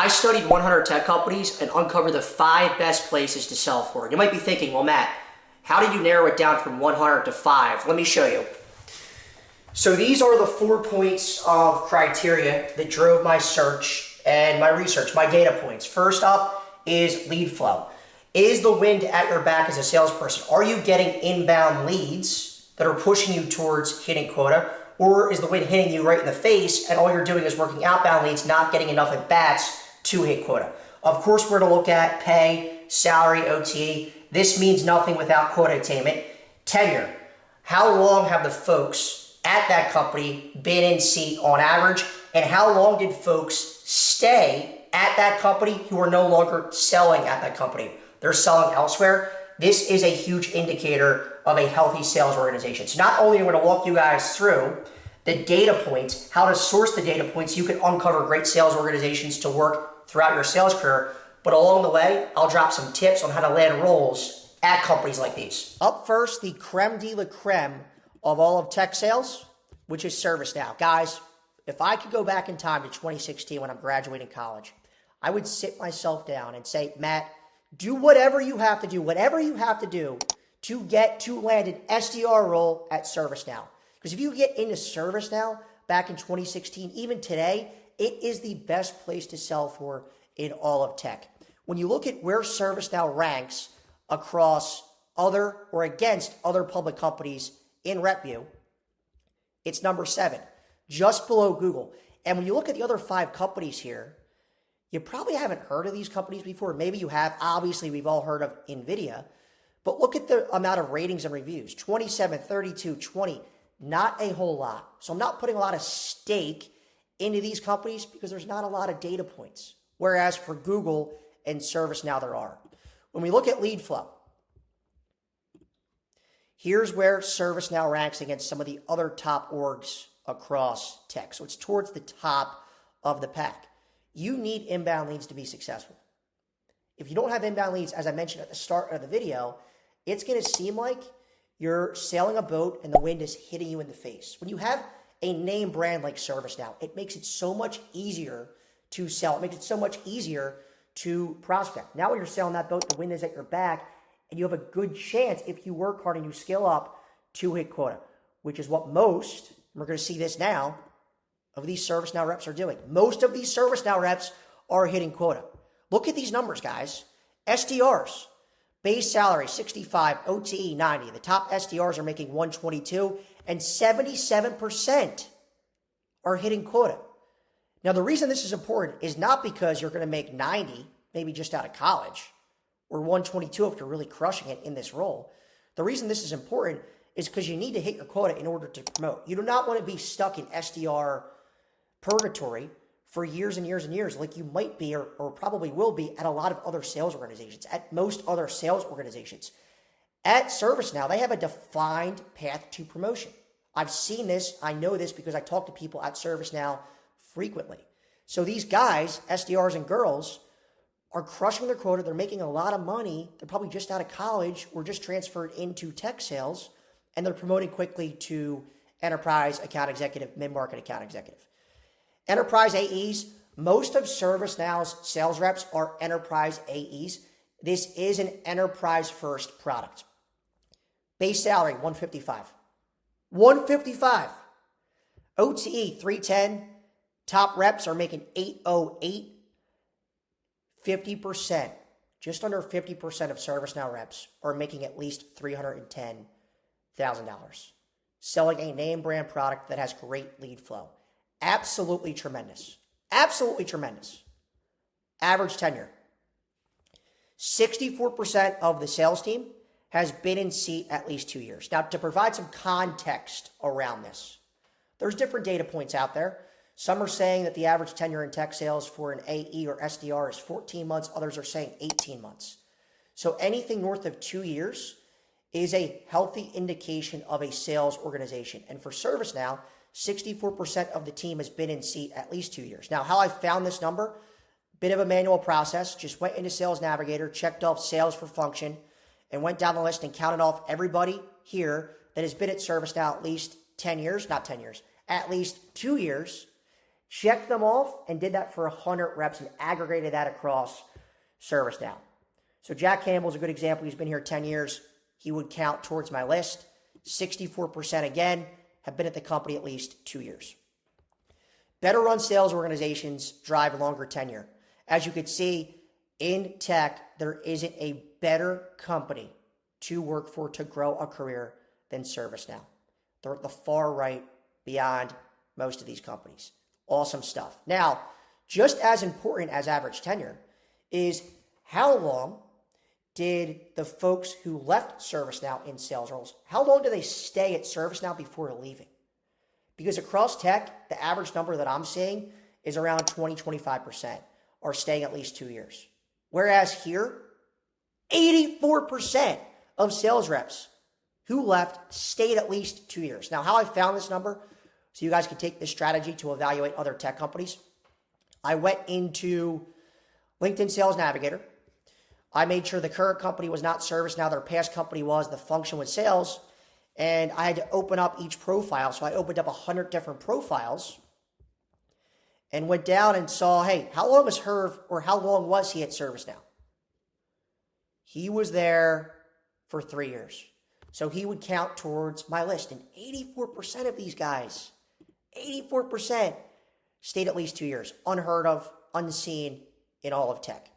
I studied 100 tech companies and uncovered the 5 best places to sell for. You might be thinking, well, Matt, how did you narrow it down from 100 to 5? Let me show you. So these are the 4 points of criteria that drove my search and my research, my data points. First up is lead flow. Is the wind at your back as a salesperson? Are you getting inbound leads that are pushing you towards hitting quota? Or is the wind hitting you right in the face and all you're doing is working outbound leads, not getting enough at bats to hit quota? Of course, we're going to look at pay, salary, OTE. This means nothing without quota attainment. Tenure. How long have the folks at that company been in seat on average? And how long did folks stay at that company who are no longer selling at that company? They're selling elsewhere. This is a huge indicator of a healthy sales organization. So not only am I going to walk you guys through the data points, how to source the data points, you can uncover great sales organizations to work throughout your sales career, but along the way, I'll drop some tips on how to land roles at companies like these. Up first, the creme de la creme of all of tech sales, which is ServiceNow. Guys, if I could go back in time to 2016 when I'm graduating college, I would sit myself down and say, Matt, do whatever you have to do to get to land an SDR role at ServiceNow. Because if you get into ServiceNow back in 2016, even today, it is the best place to sell for in all of tech. When you look at where ServiceNow ranks across other or against other public companies in RepView, it's number 7, just below Google. And when you look at the other 5 companies here, you probably haven't heard of these companies before. Maybe you have. Obviously, we've all heard of NVIDIA. But look at the amount of ratings and reviews. 27, 32, 20. Not a whole lot. So I'm not putting a lot of stake into these companies because there's not a lot of data points. Whereas for Google and ServiceNow, there are. When we look at lead flow, here's where ServiceNow ranks against some of the other top orgs across tech. So it's towards the top of the pack. You need inbound leads to be successful. If you don't have inbound leads, as I mentioned at the start of the video, it's going to seem like you're sailing a boat and the wind is hitting you in the face. When you have a name brand like ServiceNow, it makes it so much easier to sell. It makes it so much easier to prospect. Now when you're selling that boat, the wind is at your back, and you have a good chance, if you work hard and you scale up, to hit quota, which is what most, and we're going to see this now, of these ServiceNow reps are doing. Most of these ServiceNow reps are hitting quota. Look at these numbers, guys. SDRs, base salary 65, OTE 90. The top SDRs are making 122, and 77% are hitting quota. Now, the reason this is important is not because you're going to make 90, maybe just out of college, or 122 if you're really crushing it in this role. The reason this is important is because you need to hit your quota in order to promote. You do not want to be stuck in SDR purgatory for years and years and years, like you might be or probably will be at a lot of other sales organizations, at most other sales organizations. At ServiceNow, they have a defined path to promotion. I've seen this. I know this because I talk to people at ServiceNow frequently. So these guys, SDRs and girls, are crushing their quota. They're making a lot of money. They're probably just out of college or just transferred into tech sales, and they're promoting quickly to enterprise account executive, mid-market account executive. Enterprise AEs, most of ServiceNow's sales reps are enterprise AEs. This is an enterprise-first product. Base salary, 155. 155. OTE, 310. Top reps are making 808. 50%, just under 50% of ServiceNow reps are making at least $310,000. Selling a name brand product that has great lead flow. Absolutely tremendous. Absolutely tremendous. Average tenure. 64% of the sales team has been in seat at least 2 years. Now, to provide some context around this, there's different data points out there. Some are saying that the average tenure in tech sales for an AE or SDR is 14 months. Others are saying 18 months. So anything north of 2 years is a healthy indication of a sales organization. And for ServiceNow, 64% of the team has been in seat at least 2 years. Now, how I found this number, bit of a manual process, just went into Sales Navigator, checked off sales for function, and went down the list and counted off everybody here that has been at ServiceNow at least 10 years, not 10 years, at least 2 years, checked them off and did that for 100 reps and aggregated that across ServiceNow. So Jack Campbell's a good example. He's been here 10 years. He would count towards my list. 64% again have been at the company at least 2 years. Better run sales organizations drive longer tenure. As you could see, in tech, there isn't a better company to work for to grow a career than ServiceNow. They're at the far right beyond most of these companies. Awesome stuff. Now, just as important as average tenure is how long did the folks who left ServiceNow in sales roles, how long do they stay at ServiceNow before leaving? Because across tech, the average number that I'm seeing is around 20-25% are staying at least 2 years. Whereas here, 84% of sales reps who left stayed at least 2 years. Now, how I found this number, so you guys can take this strategy to evaluate other tech companies, I went into LinkedIn Sales Navigator. I made sure the current company was not ServiceNow, their past company was, the function was sales, and I had to open up each profile. So I opened up 100 different profiles and went down and saw, hey, how long was Herv, or how long was he at ServiceNow? He was there for 3 years. So he would count towards my list. And 84% of these guys, 84% stayed at least 2 years. Unheard of, unseen in all of tech.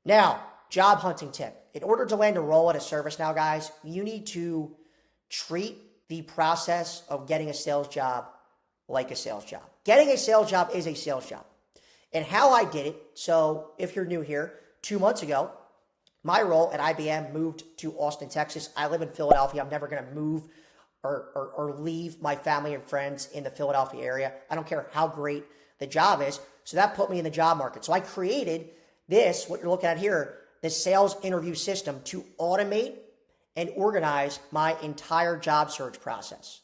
Now, job hunting tip. In order to land a role at a ServiceNow, guys, you need to treat the process of getting a sales job like a sales job. Getting a sales job is a sales job. And how I did it, so if you're new here, 2 months ago, my role at IBM moved to Austin, Texas. I live in Philadelphia. I'm never going to move or leave my family and friends in the Philadelphia area. I don't care how great the job is. So that put me in the job market. So I created this, what you're looking at here, the sales interview system to automate and organize my entire job search process.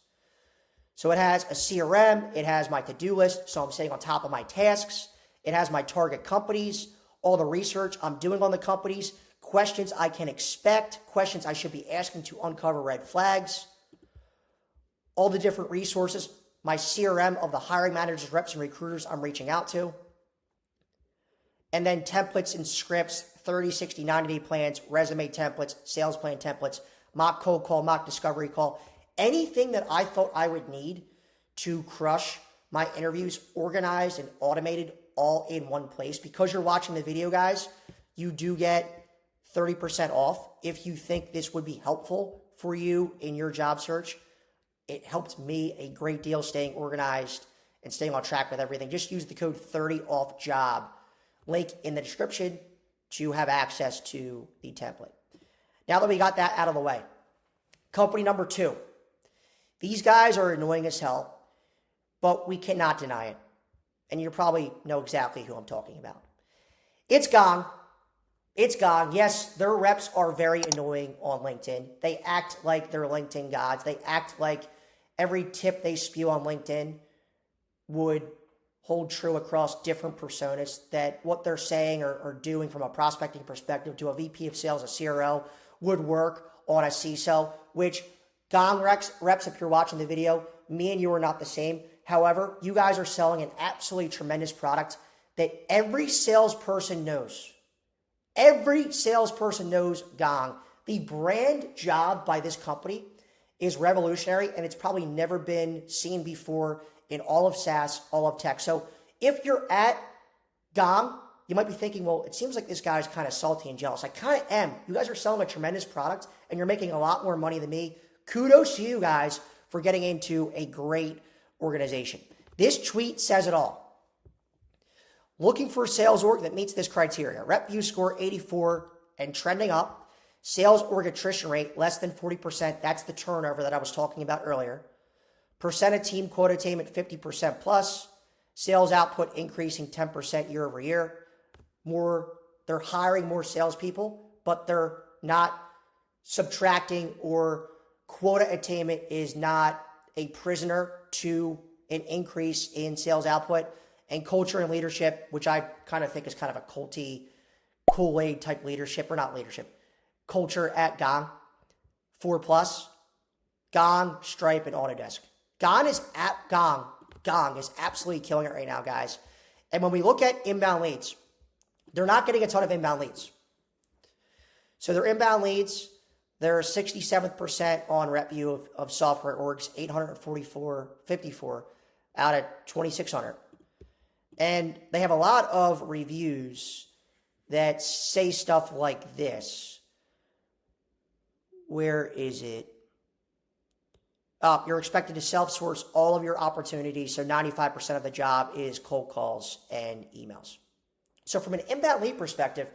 So it has a CRM, it has my to-do list, so I'm staying on top of my tasks. It has my target companies, all the research I'm doing on the companies, questions I can expect, questions I should be asking to uncover red flags, all the different resources, my CRM of the hiring managers, reps, and recruiters I'm reaching out to, and then templates and scripts, 30, 60, 90-day plans, resume templates, sales plan templates, mock cold call, mock discovery call, anything that I thought I would need to crush my interviews, organized and automated all in one place. Because you're watching the video, guys, you do get 30% off if you think this would be helpful for you in your job search. It helped me a great deal staying organized and staying on track with everything. Just use the code 30OFFJOB, link in the description, to have access to the template. Now that we got that out of the way, company number 2. These guys are annoying as hell, but we cannot deny it. And you probably know exactly who I'm talking about. It's Gong. It's Gong. Yes, their reps are very annoying on LinkedIn. They act like they're LinkedIn gods. They act like every tip they spew on LinkedIn would hold true across different personas, that what they're saying or doing from a prospecting perspective to a VP of sales, a CRO, would work on a CISO, which Gong reps, if you're watching the video, me and you are not the same. However, you guys are selling an absolutely tremendous product that every salesperson knows. Every salesperson knows Gong. The brand job by this company is revolutionary, and it's probably never been seen before in all of SaaS, all of tech. So if you're at Gong, you might be thinking, well, it seems like this guy's kind of salty and jealous. I kind of am. You guys are selling a tremendous product, and you're making a lot more money than me. Kudos to you guys for getting into a great organization. This tweet says it all. Looking for a sales org that meets this criteria. Rep view score 84 and trending up. Sales org attrition rate less than 40%. That's the turnover that I was talking about earlier. Percent of team quota attainment 50% plus. Sales output increasing 10% year over year. They're hiring more salespeople, but they're not subtracting, or quota attainment is not a prisoner to an increase in sales output. And culture and leadership, which I kind of think is kind of a culty, Kool-Aid type leadership, or not leadership. Culture at Gong, 4+. Gong, Stripe, and Autodesk. Gong is Gong is absolutely killing it right now, guys. And when we look at inbound leads, they're not getting a ton of inbound leads. So their inbound leads, they're 67th percent on RepView of software orgs, 854 out of 2,600. And they have a lot of reviews that say stuff like this. Where is it? You're expected to self-source all of your opportunities, so 95% of the job is cold calls and emails. So from an inbound lead perspective,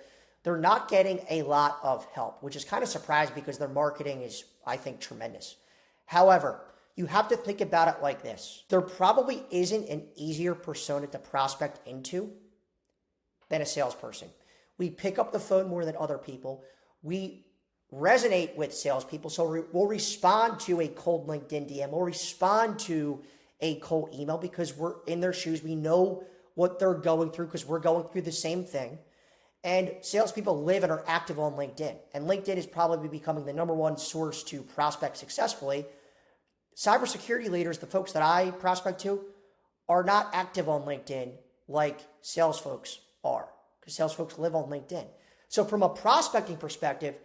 they're not getting a lot of help, which is kind of surprising because their marketing is, I think, tremendous. However, you have to think about it like this. There probably isn't an easier persona to prospect into than a salesperson. We pick up the phone more than other people. We resonate with salespeople, so we'll respond to a cold LinkedIn DM. We'll respond to a cold email because we're in their shoes. We know what they're going through because we're going through the same thing. And salespeople live and are active on LinkedIn. And LinkedIn is probably becoming the number one source to prospect successfully. Cybersecurity leaders, the folks that I prospect to, are not active on LinkedIn like sales folks are, because sales folks live on LinkedIn. So from a prospecting perspective,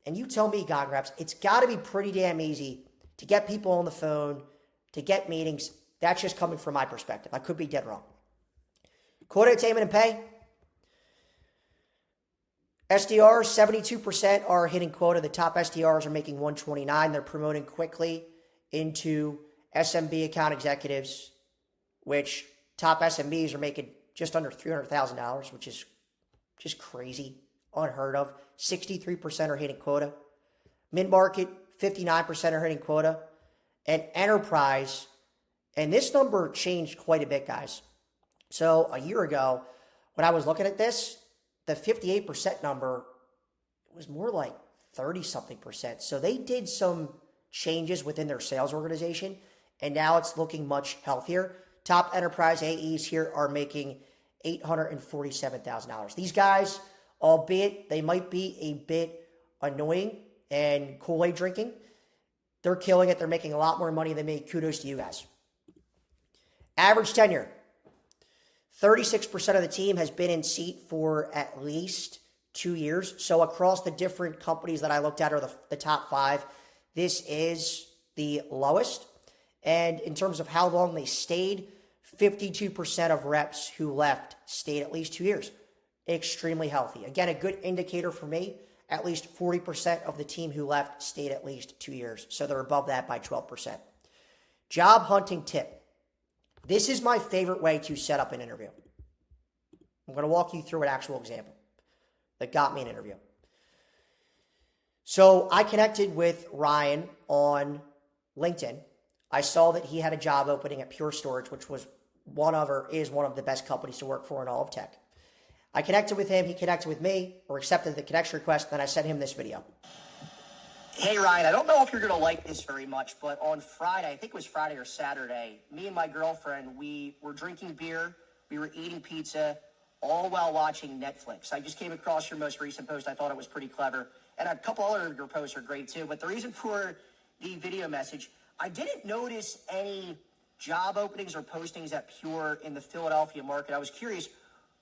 and you tell me, Gong Reps, it's got to be pretty damn easy to get people on the phone, to get meetings. That's just coming from my perspective. I could be dead wrong. Quota attainment and pay. SDRs, 72% are hitting quota. The top SDRs are making 129. They're promoting quickly into SMB account executives, which top SMBs are making just under $300,000, which is just crazy, unheard of. 63% are hitting quota. Mid-market, 59% are hitting quota. And enterprise, and this number changed quite a bit, guys. So a year ago, when I was looking at this, the 58% number was more like 30-something percent. So they did some changes within their sales organization, and now it's looking much healthier. Top enterprise AEs here are making $847,000. These guys, albeit they might be a bit annoying and Kool-Aid drinking, they're killing it. They're making a lot more money than me. Kudos to you guys. Average tenure. 36% of the team has been in seat for at least 2 years. So across the different companies that I looked at, are the top 5, this is the lowest. And in terms of how long they stayed, 52% of reps who left stayed at least 2 years. Extremely healthy. Again, a good indicator for me. At least 40% of the team who left stayed at least 2 years. So they're above that by 12%. Job hunting tip. This is my favorite way to set up an interview. I'm going to walk you through an actual example that got me an interview. So I connected with Ryan on LinkedIn. I saw that he had a job opening at Pure Storage, which was one of the best companies to work for in all of tech. I connected with him, he connected with me, or accepted the connection request, then I sent him this video. Hey Ryan, I don't know if you're going to like this very much, but on Friday, I think it was Friday or Saturday, me and my girlfriend, we were drinking beer, we were eating pizza, all while watching Netflix. I just came across your most recent post. I thought it was pretty clever. And a couple other of your posts are great too. But the reason for the video message, I didn't notice any job openings or postings at Pure in the Philadelphia market. I was curious,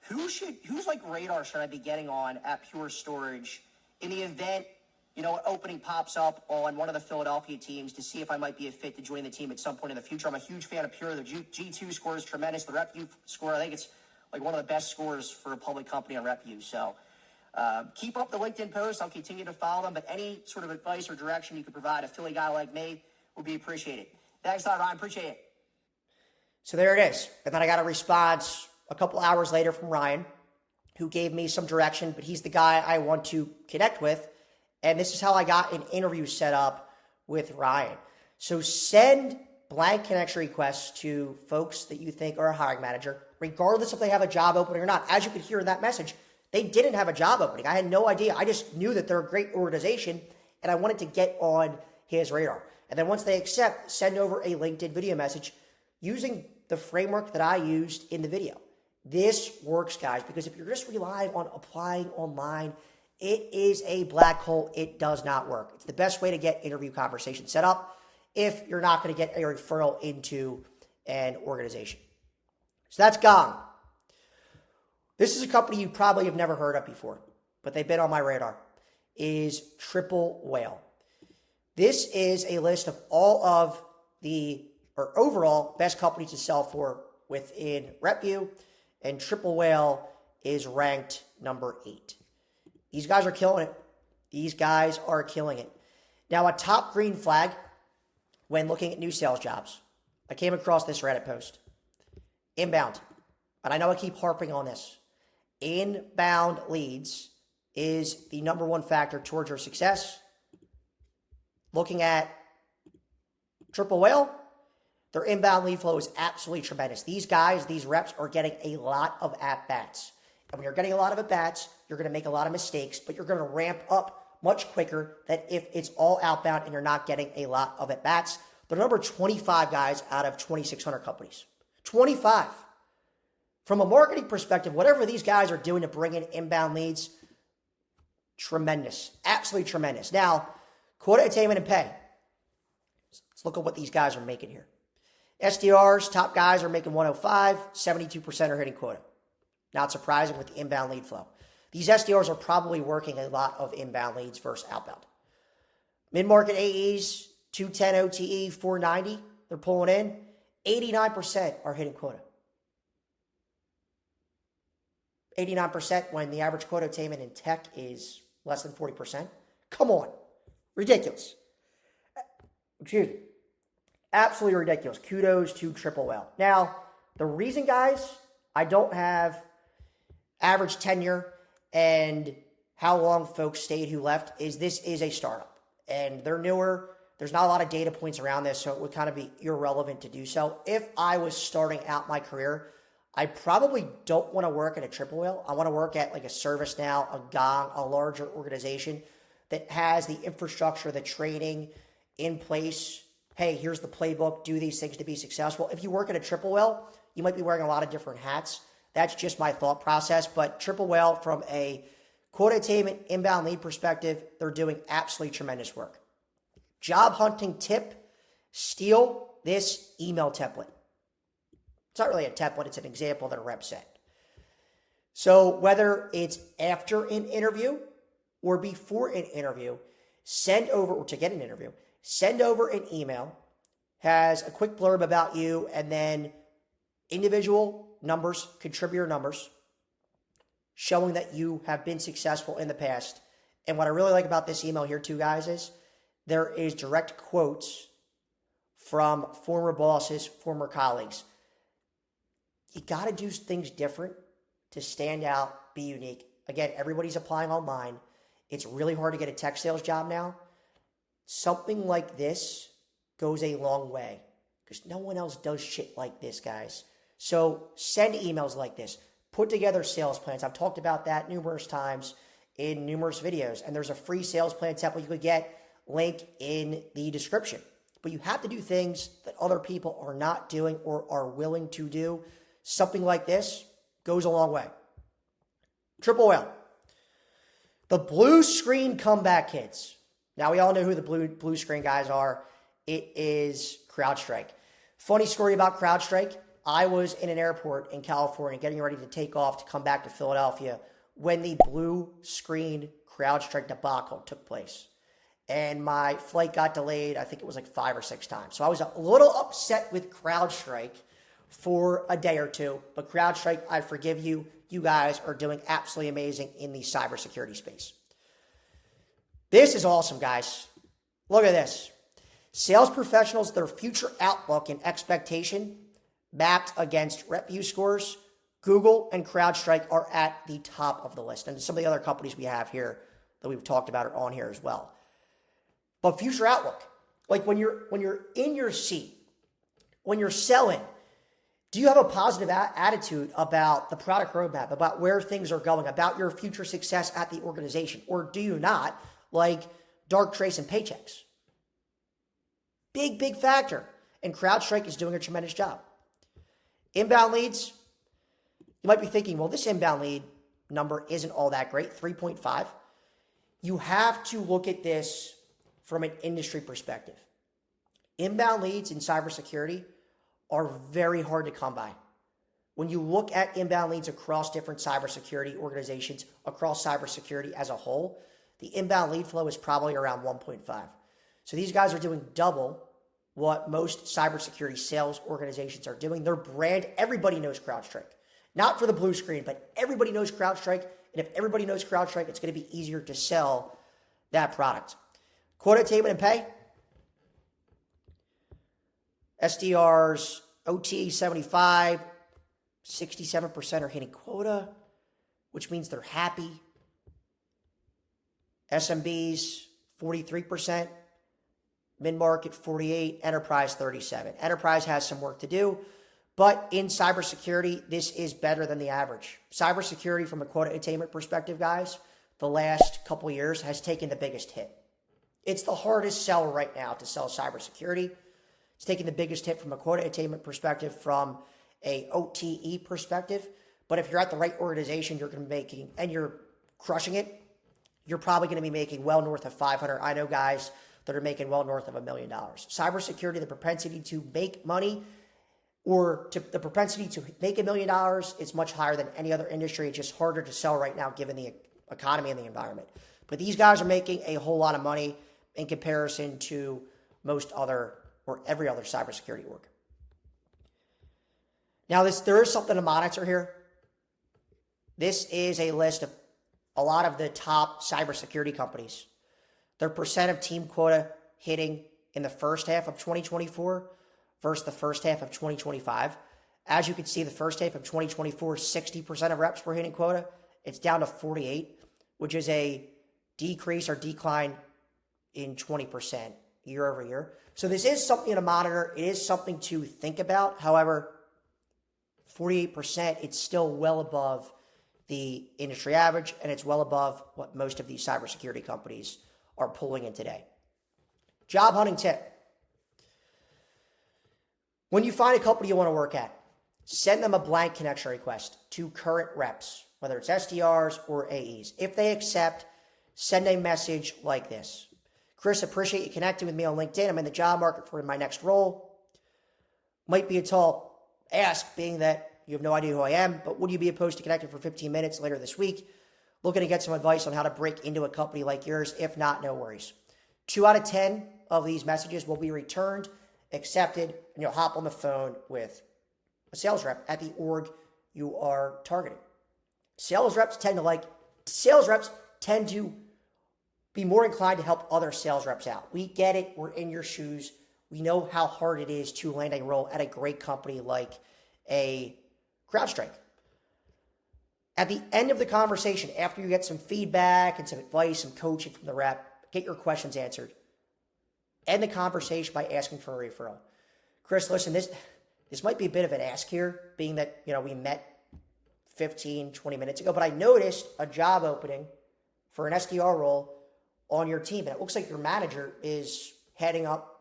whose like radar should I be getting on at Pure Storage in the event, an opening pops up on one of the Philadelphia teams, to see if I might be a fit to join the team at some point in the future? I'm a huge fan of Pure. The G2 score is tremendous. The RepView score, I think it's like one of the best scores for a public company on RepView. So keep up the LinkedIn posts. I'll continue to follow them, but any sort of advice or direction you could provide a Philly guy like me would be appreciated. Thanks a lot, Ryan. Appreciate it. So there it is. And then I got a response a couple hours later from Ryan, who gave me some direction, but he's the guy I want to connect with. And this is how I got an interview set up with Ryan. So send blank connection requests to folks that you think are a hiring manager, regardless if they have a job opening or not. As you could hear in that message, they didn't have a job opening. I had no idea. I just knew that they're a great organization, and I wanted to get on his radar. And then once they accept, send over a LinkedIn video message using the framework that I used in the video. This works, guys, because if you're just relying on applying online, it is a black hole. It does not work. It's the best way to get interview conversations set up if you're not going to get a referral into and organization. So that's Gong. This is a company you probably have never heard of before, but they've been on my radar, is Triple Whale. This is a list of all of the, or overall, best companies to sell for within RepVue, and Triple Whale is ranked number 8. These guys are killing it. These guys are killing it. Now, a top green flag when looking at new sales jobs, I came across this Reddit post. Inbound. And I know I keep harping on this. Inbound leads is the number one factor towards your success. Looking at Triple Whale, their inbound lead flow is absolutely tremendous. These guys, these reps are getting a lot of at-bats. And when you're getting a lot of at-bats, you're going to make a lot of mistakes, but you're going to ramp up much quicker than if it's all outbound and you're not getting a lot of at-bats. They're number 25 guys out of 2,600 companies. 25. From a marketing perspective, whatever these guys are doing to bring in inbound leads, tremendous. Absolutely tremendous. Now, quota attainment and pay. Let's look at what these guys are making here. SDRs, top guys are making 105, 72% are hitting quota. Not surprising with the inbound lead flow. These SDRs are probably working a lot of inbound leads versus outbound. Mid-market AEs, 210 OTE, 490, they're pulling in. 89% are hitting quota. 89% when the average quota attainment in tech is less than 40%. Come on. Ridiculous. Excuse me. Absolutely ridiculous. Kudos to Triple Whale. Now, the reason, guys, I don't have average tenure and how long folks stayed who left is this is a startup. And they're newer. There's not a lot of data points around this, so it would kind of be irrelevant to do so. If I was starting out my career, I probably don't want to work at a Triple Whale. I want to work at like a ServiceNow, a Gong, a larger organization that has the infrastructure, the training in place. Hey, here's the playbook. Do these things to be successful. If you work at a Triple Whale, you might be wearing a lot of different hats. That's just my thought process. But Triple Whale, from a quota attainment, inbound lead perspective, they're doing absolutely tremendous work. Job hunting tip, steal this email template. It's not really a template. It's an example that a rep said. So whether it's after an interview or before an interview, send over, or to get an interview, send over an email, has a quick blurb about you, and then individual numbers, contributor numbers, showing that you have been successful in the past. And what I really like about this email here too, guys, is there is direct quotes from former bosses, former colleagues. You got to do things different to stand out, be unique. Again, everybody's applying online. It's really hard to get a tech sales job now. Something like this goes a long way because no one else does shit like this, guys. So send emails like this. Put together sales plans. I've talked about that numerous times in numerous videos. And there's a free sales plan template you could get, link in the description. But you have to do things that other people are not doing or are willing to do. Something like this goes a long way. Triple Whale. The blue screen comeback kids. Now, we all know who the blue screen guys are. It is CrowdStrike. Funny story about CrowdStrike. I was in an airport in California getting ready to take off to come back to Philadelphia when the blue screen CrowdStrike debacle took place. And my flight got delayed. I think it was like 5 or 6 times. So I was a little upset with CrowdStrike for a day or two. But CrowdStrike, I forgive you. You guys are doing absolutely amazing in the cybersecurity space. This is awesome, guys. Look at this. Sales professionals, their future outlook and expectation mapped against RepVue scores. Google and CrowdStrike are at the top of the list. And some of the other companies we have here that we've talked about are on here as well. But future outlook, like when you're in your seat, when you're selling, do you have a positive attitude about the product roadmap, about where things are going, about your future success at the organization? Or do you not, like Darktrace and Paychex? Big factor. And CrowdStrike is doing a tremendous job. Inbound leads, you might be thinking, well, this inbound lead number isn't all that great, 3.5. You have to look at this from an industry perspective. Inbound leads in cybersecurity are very hard to come by. When you look at inbound leads across different cybersecurity organizations, across cybersecurity as a whole, the inbound lead flow is probably around 1.5. So these guys are doing double what most cybersecurity sales organizations are doing. Their brand, everybody knows CrowdStrike. Not for the blue screen, but everybody knows CrowdStrike. And if everybody knows CrowdStrike, it's going to be easier to sell that product. Quota attainment and pay. SDRs, OT 75, 67% are hitting quota, which means they're happy. SMBs, 43%. Mid-market, 48%. Enterprise, 37%. Enterprise has some work to do, but in cybersecurity, this is better than the average. Cybersecurity, from a quota attainment perspective, guys, the last couple of years has taken the biggest hit. It's the hardest sell right now to sell cybersecurity. It's taking the biggest hit from a quota attainment perspective, from a OTE perspective. But if you're at the right organization, you're going to be making, and you're crushing it, you're probably going to be making well north of 500. I know guys that are making well north of $1 million. Cybersecurity, the propensity to make money, or the propensity to make $1 million, is much higher than any other industry. It's just harder to sell right now given the economy and the environment. But these guys are making a whole lot of money in comparison to most other, or every other cybersecurity org. Now, there is something to monitor here. This is a list of a lot of the top cybersecurity companies. Their percent of team quota hitting in the first half of 2024 versus the first half of 2025. As you can see, the first half of 2024, 60% of reps were hitting quota. It's down to 48, which is a decrease or decline in 20% year over year. So this is something to monitor. It is something to think about. However, 48%, it's still well above the industry average, and it's well above what most of these cybersecurity companies are pulling in today. Job hunting tip. When you find a company you want to work at, send them a blank connection request to current reps, whether it's SDRs or AEs. If they accept, send a message like this. Chris, appreciate you connecting with me on LinkedIn. I'm in the job market for my next role. Might be a tall ask, being that you have no idea who I am, but would you be opposed to connecting for 15 minutes later this week? Looking to get some advice on how to break into a company like yours. If not, no worries. 2 out of 10 of these messages will be returned, accepted, and you'll hop on the phone with a sales rep at the org you are targeting. Sales reps tend to be more inclined to help other sales reps out. We get it. We're in your shoes. We know how hard it is to land a role at a great company like a CrowdStrike. At the end of the conversation, after you get some feedback and some advice, some coaching from the rep, get your questions answered. End the conversation by asking for a referral. Chris, listen, this might be a bit of an ask here, being that, we met 15, 20 minutes ago, but I noticed a job opening for an SDR role on your team, and it looks like your manager is heading up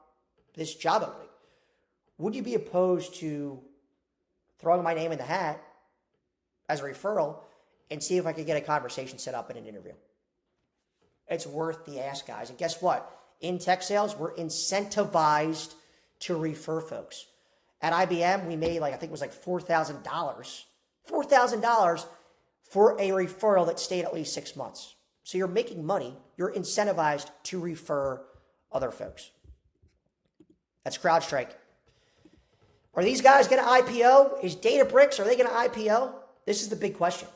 this job opening. Would you be opposed to throwing my name in the hat as a referral and see if I could get a conversation set up in an interview? It's worth the ask, guys. And guess what? In tech sales, we're incentivized to refer folks. At IBM, we made I think it was $4,000. $4,000 for a referral that stayed at least 6 months. So you're making money. You're incentivized to refer other folks. That's CrowdStrike. Are these guys going to IPO? Is Databricks, are they going to IPO? This is the big question.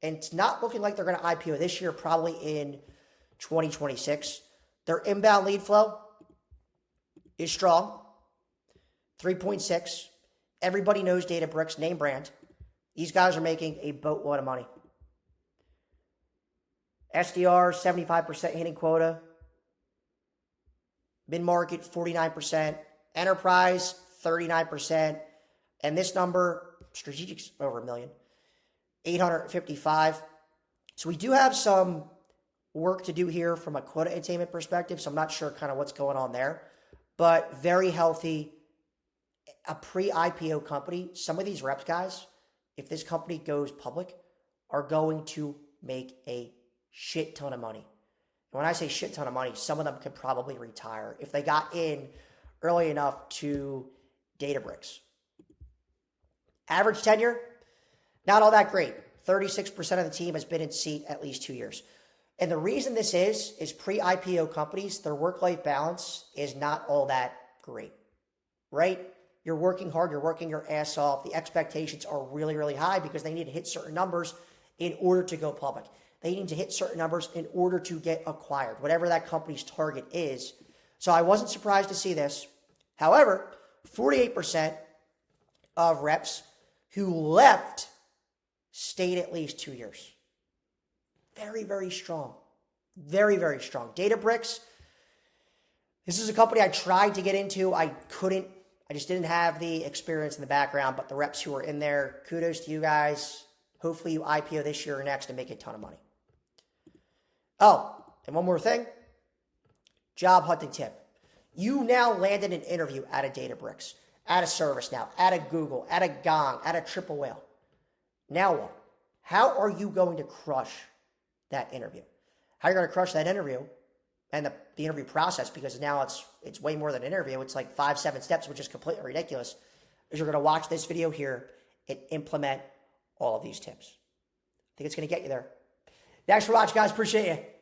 And it's not looking like they're going to IPO this year, probably in 2026. Their inbound lead flow is strong, 3.6. Everybody knows Databricks, name brand. These guys are making a boatload of money. SDR, 75% hitting quota. Mid-market, 49%. Enterprise, 39%. And this number, strategic's over $1 million. 855. So we do have some work to do here from a quota attainment perspective, so I'm not sure kind of what's going on there. But very healthy, a pre-IPO company. Some of these reps, guys, if this company goes public, are going to make a shit ton of money. And when I say shit ton of money, some of them could probably retire if they got in early enough to Databricks. Average tenure, not all that great. 36% of the team has been in seat at least 2 years. And the reason this is pre-IPO companies, their work-life balance is not all that great, right? You're working hard, you're working your ass off. The expectations are really, really high because they need to hit certain numbers in order to go public. They need to hit certain numbers in order to get acquired, whatever that company's target is. So I wasn't surprised to see this. However, 48% of reps who left stayed at least 2 years. Very, very strong. Very, very strong. Databricks, this is a company I tried to get into. I couldn't. I just didn't have the experience in the background, but the reps who are in there, kudos to you guys. Hopefully you IPO this year or next and make a ton of money. Oh, and one more thing. Job hunting tip. You now landed an interview at a Databricks, at a ServiceNow, at a Google, at a Gong, at a Triple Whale. Now what? How are you going to crush that interview? How are you going to crush that interview and the interview process, because now it's way more than an interview. It's like 5-7 steps, which is completely ridiculous, is you're going to watch this video here and implement all of these tips. I think it's going to get you there. Thanks for watching, guys. Appreciate you.